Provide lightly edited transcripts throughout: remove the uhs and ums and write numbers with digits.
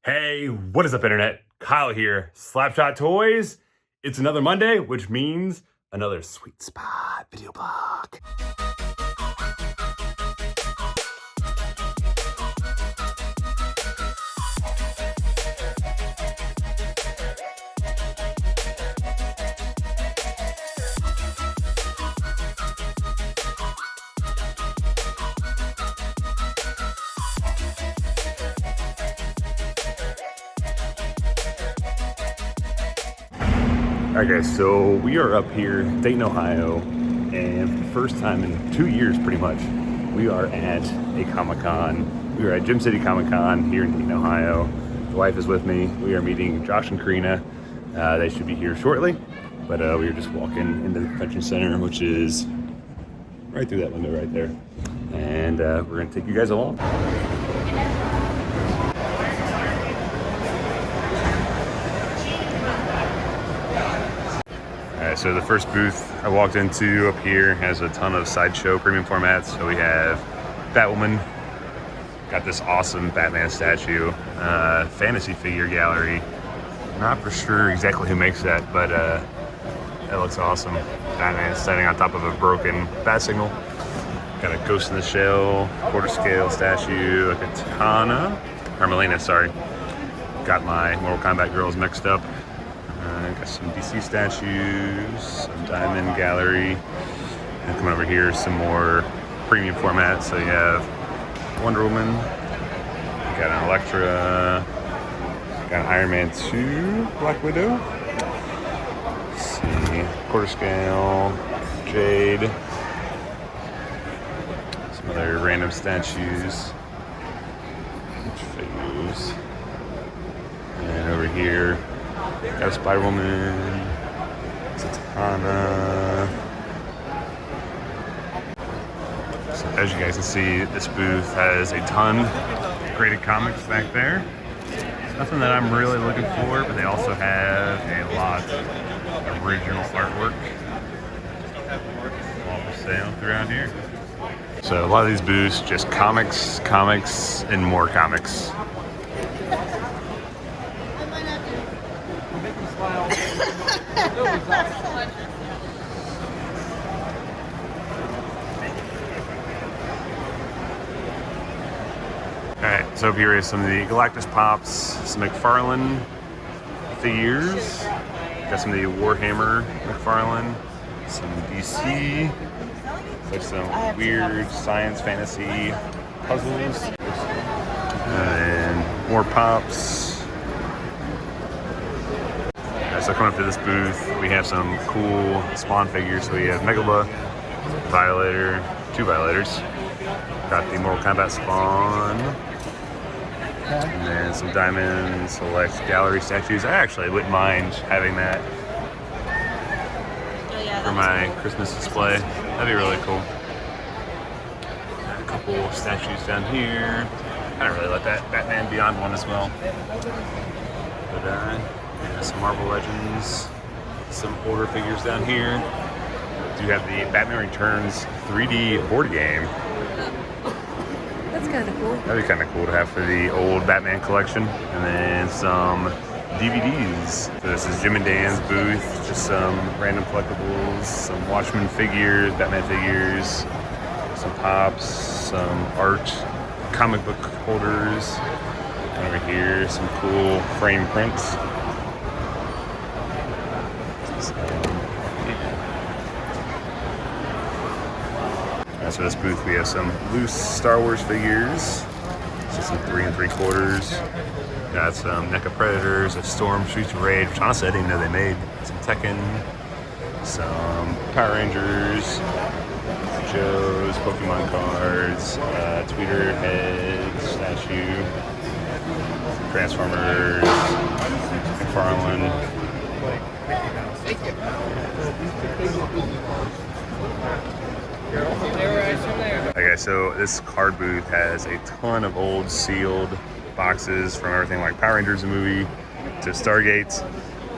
Hey, what is up, Internet? Kyle here, Slapshot Toys. It's another Monday, which means another sweet spot video blog. Alright guys, so we are up here, Dayton, Ohio, and for the first time in 2 years pretty much, we are at a Comic-Con. We are at Gym City Comic-Con here in Dayton, Ohio. The wife is with me. We are meeting Josh and Karina. They should be here shortly, but we are just walking into the convention center, which is right through that window right there. And we're gonna take you guys along. So the first booth I walked into up here has a ton of Sideshow Premium formats. So we have Batwoman, got this awesome Batman statue, fantasy figure gallery. Not for sure exactly who makes that, but that looks awesome. Batman standing on top of a broken bat signal. Got a Ghost in the Shell, quarter scale statue, a Katana, or Melina, sorry. Got my Mortal Kombat girls mixed up. Got some DC statues, some Diamond Gallery, and come over here, some more premium formats. So you have Wonder Woman, you got an Elektra, got an Iron Man 2, Black Widow. Let's see, quarter scale, Jade, some other random statues, figures, and over here. Got a Spider-Woman, Zatanna. So as you guys can see, this booth has a ton of graded comics back there. It's nothing that I'm really looking for, but they also have a lot of original artwork all for sale throughout here. So a lot of these booths, just comics, and more comics. Alright, so up here is some of the Galactus Pops, some McFarlane figures, got some of the Warhammer McFarlane, some DC, like some weird science fantasy puzzles, and more Pops. So coming up to this booth, we have some cool Spawn figures. So we have Megala, Violator, 2 Violators. Got the Mortal Kombat Spawn. And then some Diamond Select Gallery statues. I actually wouldn't mind having that for my Christmas display. That'd be really cool. A couple statues down here. I don't really like that Batman Beyond one as well. But yeah, some Marvel Legends, some older figures down here. Do have the Batman Returns 3D board game. That's kind of cool. That'd be kind of cool to have for the old Batman collection. And then some DVDs. So this is Jim and Dan's booth. Just some random collectibles, some Watchmen figures, Batman figures, some Pops, some art, comic book holders. And over here, some cool frame prints. So this booth we have some loose Star Wars figures, so some 3 3/4. Got some NECA Predators, a Storm, Streets of Rage, which honestly I didn't know they made. Some Tekken, some Power Rangers, Joe's, Pokemon cards, Tweeter head statue, Transformers, McFarlane. Okay, so this card booth has a ton of old sealed boxes from everything like Power Rangers the movie to Stargate,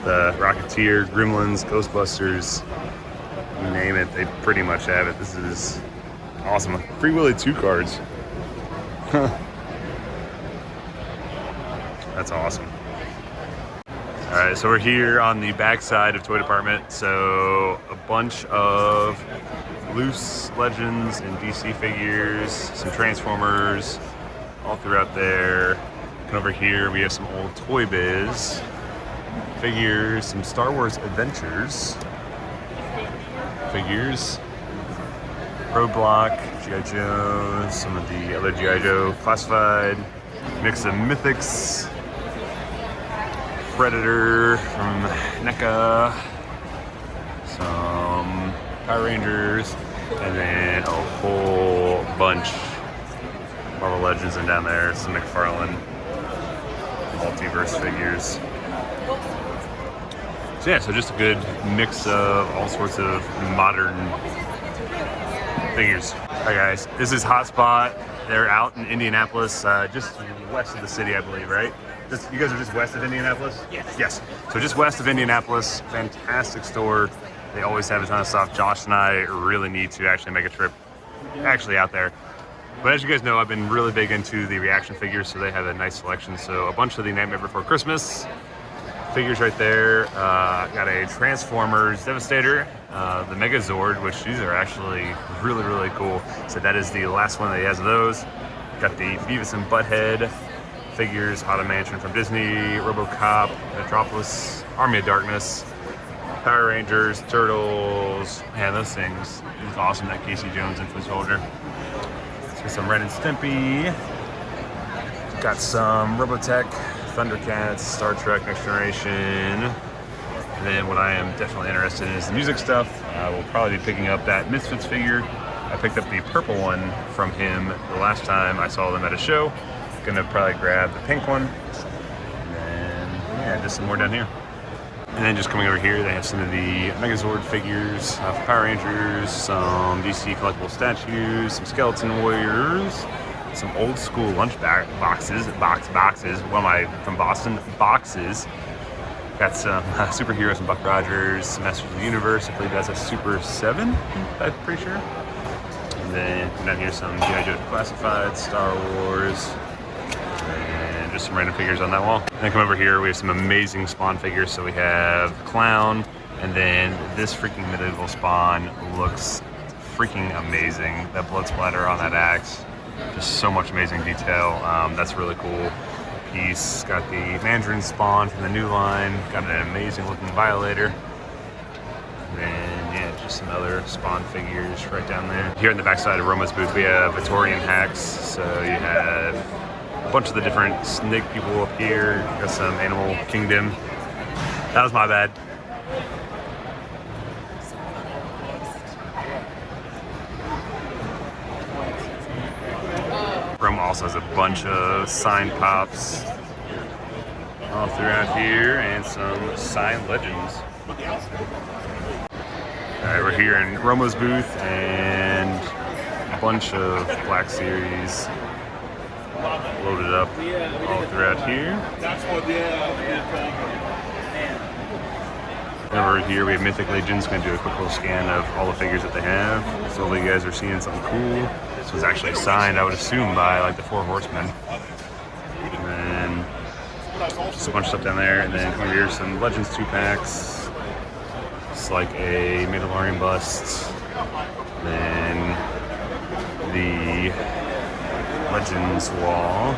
the Rocketeer, Gremlins, Ghostbusters, you name it, they pretty much have it. This is awesome. Free Willy 2 cards. That's That's awesome. All right, so we're here on the back side of toy department. So a bunch of loose Legends and DC figures, some Transformers, all throughout there. And over here we have some old Toy Biz figures, some Star Wars Adventures figures, Roadblock, G.I. Joe, some of the other G.I. Joe classified, mix of mythics, Predator from NECA, some Power Rangers, and then a whole bunch Marvel Legends, and down there some McFarlane multiverse figures. So yeah, so just a good mix of all sorts of modern figures. Alright guys, this is Hotspot. They're out in Indianapolis, just west of the city, I believe, right? You guys are just west of Indianapolis? Yes. Yes. So just west of Indianapolis, fantastic store. They always have a ton of stuff. Josh and I really need to actually make a trip actually out there. But as you guys know, I've been really big into the reaction figures, so they have a nice selection. So a bunch of the Nightmare Before Christmas figures right there. Got a Transformers Devastator, the Megazord, which these are actually really, really cool. So that is the last one that he has of those. Got the Beavis and Butthead figures, Haunted Mansion from Disney, RoboCop, Metropolis, Army of Darkness, Power Rangers, Turtles. Man, those things look awesome. That Casey Jones influence holder. Let's get some Ren and Stimpy. Got some Robotech, Thundercats, Star Trek Next Generation. And then what I am definitely interested in is the music stuff. We'll probably be picking up that Misfits figure. I picked up the purple one from him the last time I saw them at a show. Gonna probably grab the pink one. And then, yeah, just some more down here. And then just coming over here, they have some of the Megazord figures, Power Rangers, some DC collectible statues, some Skeleton Warriors, some old school lunch boxes. What am I, from Boston? Boxes. Got some superheroes from Buck Rogers, some Masters of the Universe. I believe that's a Super 7, I'm pretty sure. And then down here, some G.I. Joe Classified, Star Wars, and just some random figures on that wall. And then come over here, we have some amazing Spawn figures. So we have Clown, and then this freaking medieval Spawn looks freaking amazing. That blood splatter on that axe, just so much amazing detail. That's really cool piece. Got the Mandarin Spawn from the new line. Got an amazing looking Violator. And then, yeah, just some other Spawn figures right down there. Here in the backside of Roma's booth, we have Victorian hacks. So you have a bunch of the different snake people up here. Got some Animal Kingdom. That was my bad. Roma also has a bunch of signed pops all throughout here, and some signed Legends. Alright, we're here in Roma's booth, and a bunch of Black Series loaded up all throughout here. Over here we have Mythic Legends. Going to do a quick little scan of all the figures that they have. So hopefully you guys are seeing something cool. This was actually signed, I would assume, by like the Four Horsemen. And then just a bunch of stuff down there. And then over here some Legends 2-packs. It's like a Mandalorian bust. Then the Legends wall.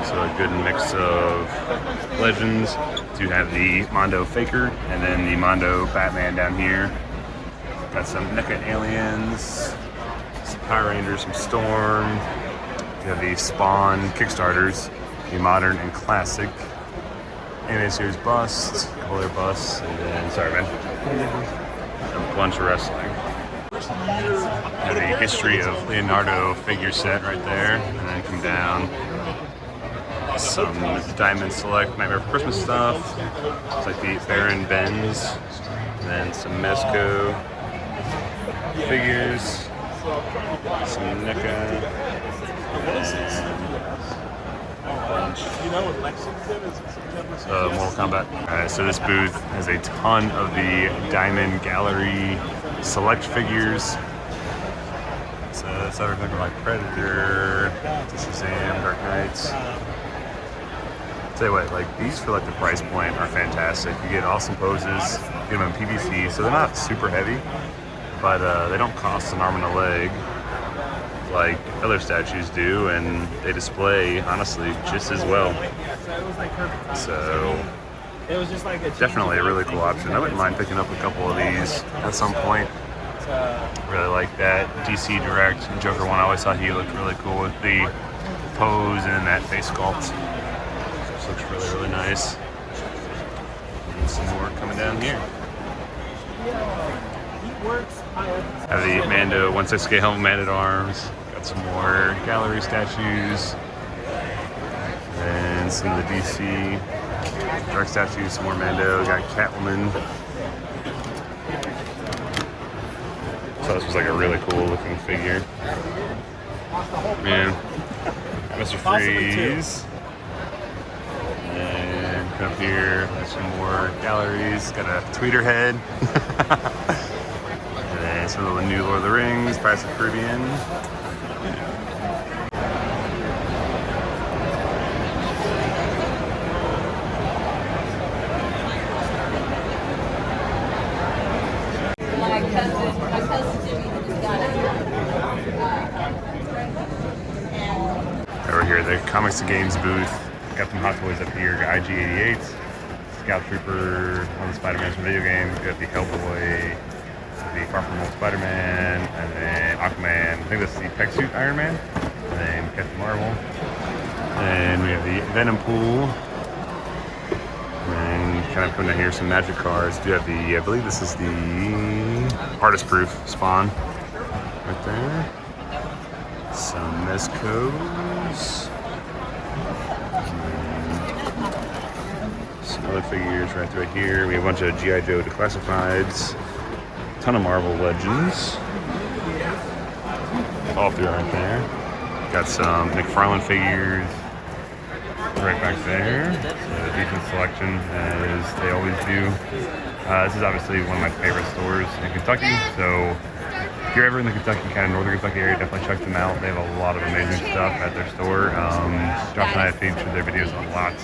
So a good mix of Legends. Do have the Mondo Faker, and then the Mondo Batman down here. Got some NECA Aliens, some Power Rangers, some Storm. You have the Spawn Kickstarters, the Modern and Classic. Anime Series Bust, Color Bust, and then, sorry man, a bunch of wrestling. Have the History of Leonardo figure set right there, and then come down. Some Diamond Select Nightmare Before Christmas stuff. It's like the Baron Benz, and then some MEZCO figures, some NECA, Mortal Kombat. Alright, so this booth has a ton of the Diamond Gallery Select figures. So everything like Predator, Shazam, Dark Knights. Tell you what, like these for like the price point are fantastic. You get awesome poses, you get them in PVC, so they're not super heavy, but they don't cost an arm and a leg like other statues do, and they display honestly just as well. So definitely a really cool option. I wouldn't mind picking up a couple of these at some point. Really like that DC Direct Joker one. I always thought he looked really cool with the pose and that face sculpt. This looks really, really nice. And some more coming down here. Have the Mando 1/6K helmet Man at Arms. Got some more gallery statues. And some of the DC Dark statues, some more Mando. Got Catwoman. So this was like a really cool looking figure. Man. Mr. Freeze. And come up here, there's some more galleries. Got a tweeter head. And then some of the new Lord of the Rings, Pirates of the Caribbean. Over here, the Comics to Games booth. Got some Hot Toys up here. Got IG-88, Scout Trooper, one of the Spider-Mans from video games. Got the Hellboy, the Far From Home Spider-Man, and then Aquaman. I think that's the Peg Suit Iron Man. And then Captain Marvel. And we have the Venom Pool. And kind of coming down here, some Magic cards. We do have the, I believe this is the Artist Proof Spawn right there. Some MEZCOs. Some other figures right here. We have a bunch of G.I. Joe Declassifieds. A ton of Marvel Legends. All through right there. Got some McFarlane figures right back there. So a decent selection, as they always do. This is obviously one of my favorite stores in Kentucky, so if you're ever in the Kentucky, kind of northern Kentucky area, definitely check them out. They have a lot of amazing stuff at their store. Josh and I have featured their videos a lot.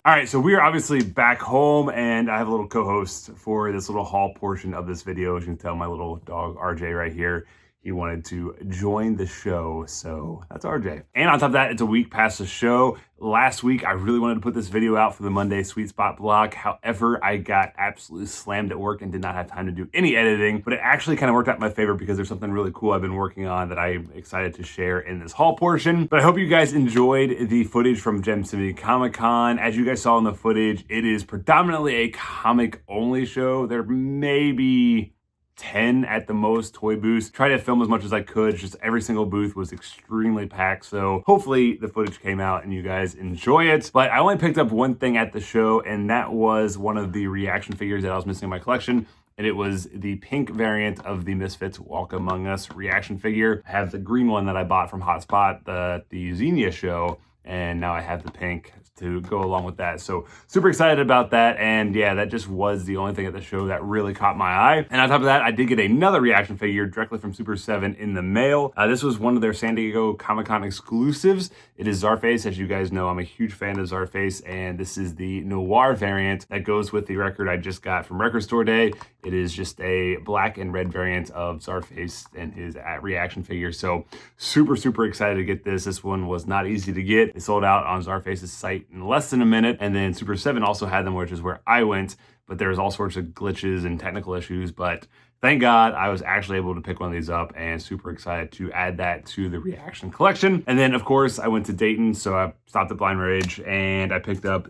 All right, so we are obviously back home, and I have a little co-host for this little haul portion of this video. As you can tell, my little dog RJ right here, he wanted to join the show, so that's RJ. And on top of that, it's a week past the show. Last week, I really wanted to put this video out for the Monday Sweet Spot block. However, I got absolutely slammed at work and did not have time to do any editing, but it actually kind of worked out in my favor because there's something really cool I've been working on that I'm excited to share in this haul portion. But I hope you guys enjoyed the footage from Gem City Comic Con. As you guys saw in the footage, it is predominantly a comic only show. There may be 10 at the most toy booths. Tried to film as much as I could. Just every single booth was extremely packed. So hopefully the footage came out and you guys enjoy it. But I only picked up one thing at the show, and that was one of the reaction figures that I was missing in my collection. And it was the pink variant of the Misfits Walk Among Us reaction figure. I have the green one that I bought from Hotspot, the Xenia show. And now I have the pink to go along with that. So super excited about that. And yeah, that just was the only thing at the show that really caught my eye. And on top of that, I did get another reaction figure directly from Super 7 in the mail. This was one of their San Diego Comic-Con exclusives. It is Czarface. As you guys know, I'm a huge fan of Czarface, and this is the Noir variant that goes with the record I just got from Record Store Day. It is just a black and red variant of Czarface and his reaction figure. So super, super excited to get this. This one was not easy to get. It sold out on Czarface's site in less than a minute. And then Super 7 also had them, which is where I went. But there was all sorts of glitches and technical issues. But thank God I was actually able to pick one of these up, and super excited to add that to the reaction collection. And then, of course, I went to Dayton, so I stopped at Blind Rage, and I picked up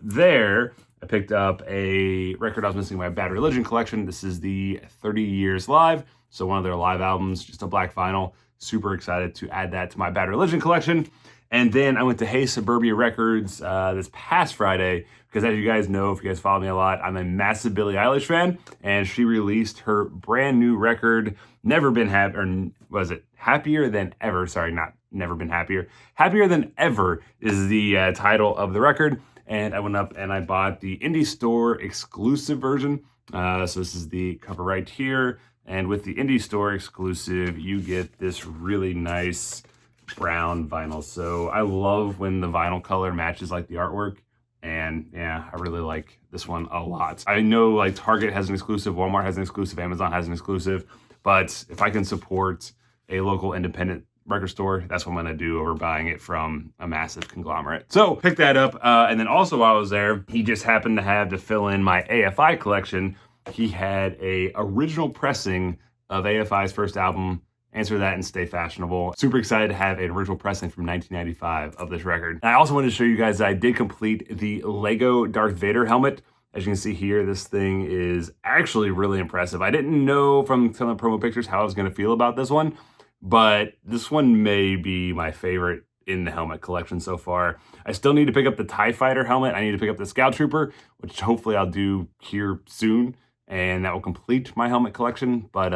a record I was missing in my Bad Religion collection. This is the 30 Years Live, so one of their live albums, just a black vinyl. Super excited to add that to my Bad Religion collection. And then I went to Hey Suburbia Records this past Friday, because as you guys know, if you guys follow me a lot, I'm a massive Billie Eilish fan, and she released her brand new record, Never Been Happy, or was it Happier Than Ever? Sorry, not Never Been Happier. Happier Than Ever is the title of the record. And I went up and I bought the Indie Store exclusive version. So this is the cover right here. And with the Indie Store exclusive, you get this really nice brown vinyl. So I love when the vinyl color matches like the artwork. And yeah, I really like this one a lot. I know like Target has an exclusive, Walmart has an exclusive, Amazon has an exclusive, but if I can support a local independent record store, that's what I'm gonna do over buying it from a massive conglomerate. So pick that up. And then also while I was there, he just happened to have to fill in my AFI collection. He had a original pressing of AFI's first album, Answer That and Stay Fashionable. Super excited to have an original pressing from 1995 of this record. And I also wanted to show you guys that I did complete the Lego Darth Vader helmet. As you can see here, this thing is actually really impressive. I didn't know from some of the promo pictures how I was gonna feel about this one, but this one may be my favorite in the helmet collection so far. I still need to pick up the TIE Fighter helmet. I need to pick up the Scout Trooper, which hopefully I'll do here soon, and that will complete my helmet collection. But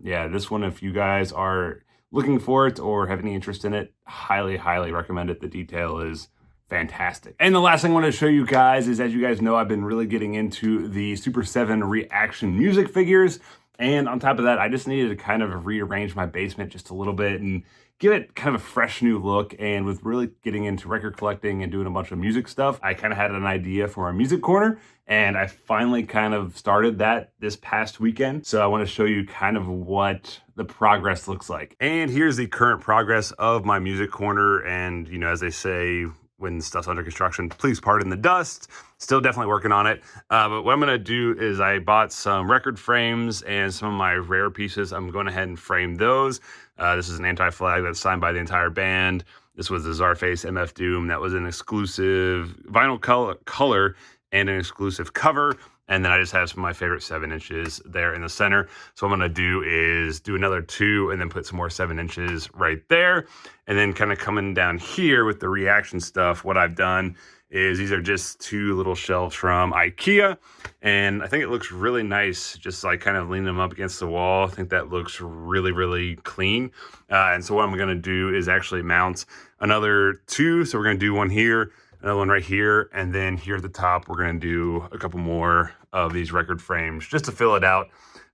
yeah, this one, if you guys are looking for it or have any interest in it, highly, highly recommend it. The detail is fantastic. And the last thing I want to show you guys is, as you guys know, I've been really getting into the Super 7 reaction music figures. And on top of that, I just needed to kind of rearrange my basement just a little bit and give it kind of a fresh new look. And with really getting into record collecting and doing a bunch of music stuff, I kind of had an idea for a music corner, and I finally kind of started that this past weekend. So I want to show you kind of what the progress looks like. And here's the current progress of my music corner. And, you know, as they say, when stuff's under construction, please pardon the dust. Still definitely working on it. But what I'm gonna do is I bought some record frames and some of my rare pieces. I'm going ahead and frame those. This is an anti-flag that's signed by the entire band. This was the Czarface MF Doom. That was an exclusive vinyl color and an exclusive cover. And then I just have some of my favorite 7 inches there in the center. So what I'm gonna do is do another 2 and then put some more 7 inches right there. And then kind of coming down here with the reaction stuff, what I've done is these are just 2 little shelves from IKEA. And I think it looks really nice, just like kind of leaning them up against the wall. I think that looks really, really clean. And so what I'm gonna do is actually mount another 2. So we're gonna do one here, another one right here, and then here at the top, we're gonna do a couple more of these record frames just to fill it out.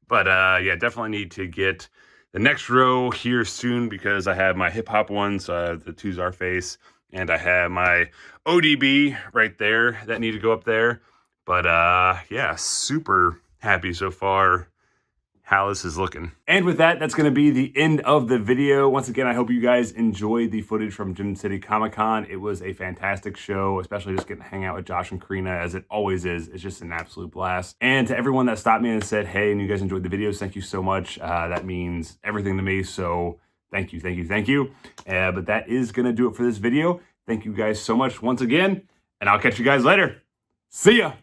But yeah, definitely need to get the next row here soon because I have my hip hop ones, the 2 Czarface, and I have my ODB right there that need to go up there. But yeah, super happy so far how this is looking. And with that, that's gonna be the end of the video. Once again, I hope you guys enjoyed the footage from Gym City Comic-Con. It was a fantastic show, especially just getting to hang out with Josh and Karina, as it always is. It's just an absolute blast. And to everyone that stopped me and said, hey, and you guys enjoyed the videos, thank you so much. That means everything to me, so thank you, thank you, thank you. But that is gonna do it for this video. Thank you guys so much once again, and I'll catch you guys later. See ya.